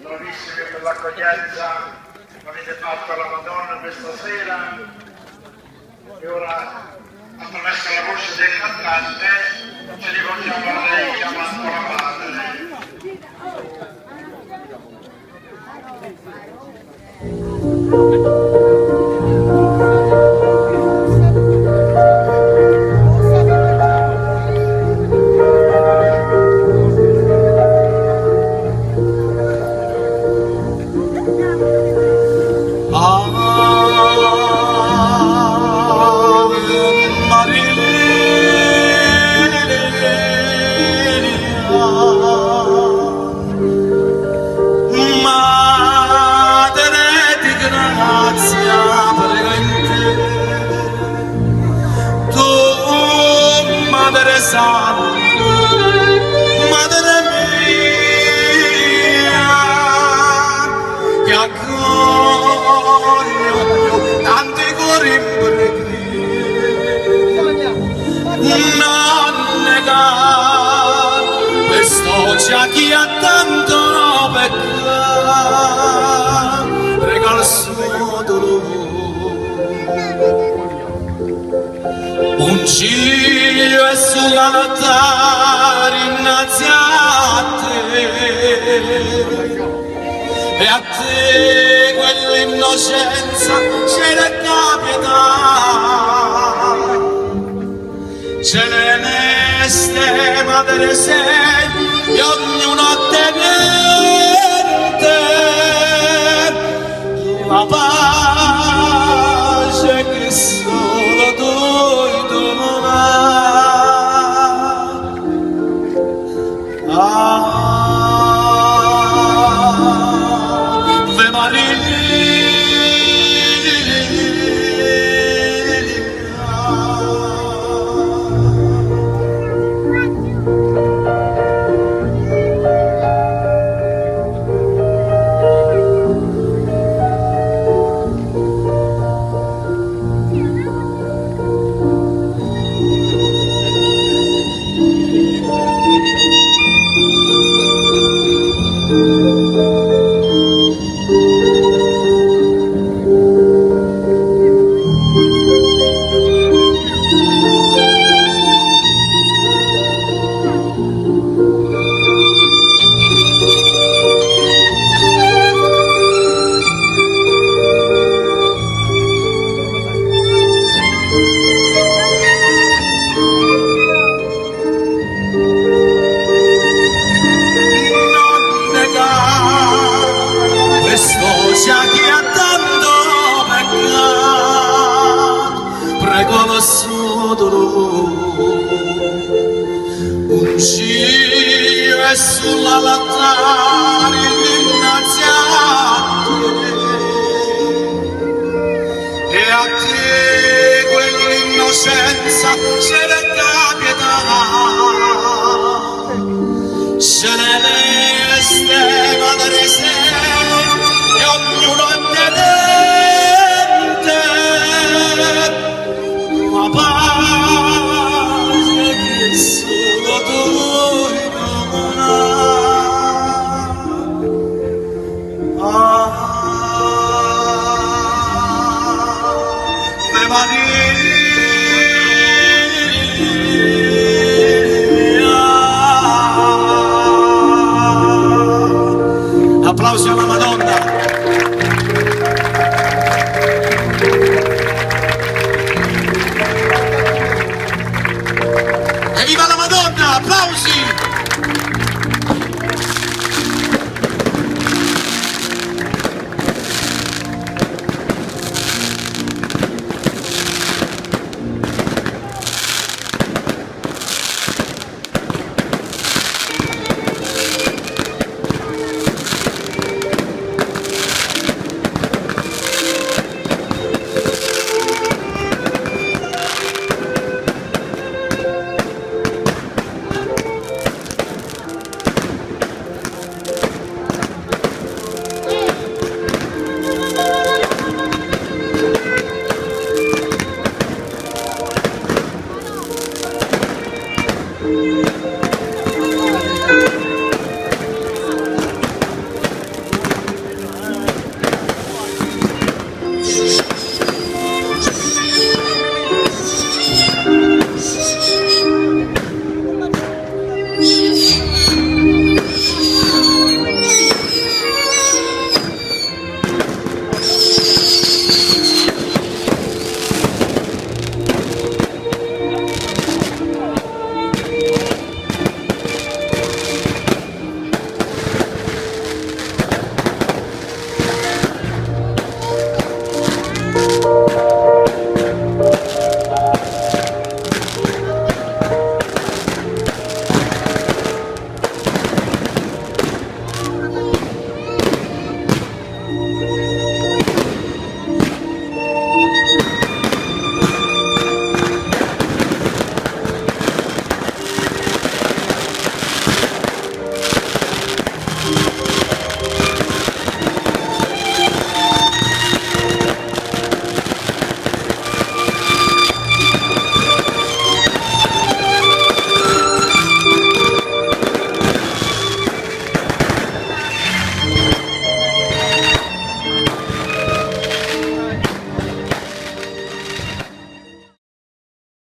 Bravissimi per l'accoglienza che avete fatto alla Madonna questa sera, e ora attraverso la voce del cantante ci rivolgiamo a lei chiamando la madre. Madre mia, ti accoglio tanti cuori non negare questo c'è chi ha tanto peccato, regala il suo dolore. Un ciglio è sull'altare innanzi a te, e a te quell'innocenza ce l'è capitata. Celeste madre sei di ognuno tenente, la pace che solo tu Ave Maria. Un ciglio è sull'altare innanzi a te, e a te quell'innocenza ce l'è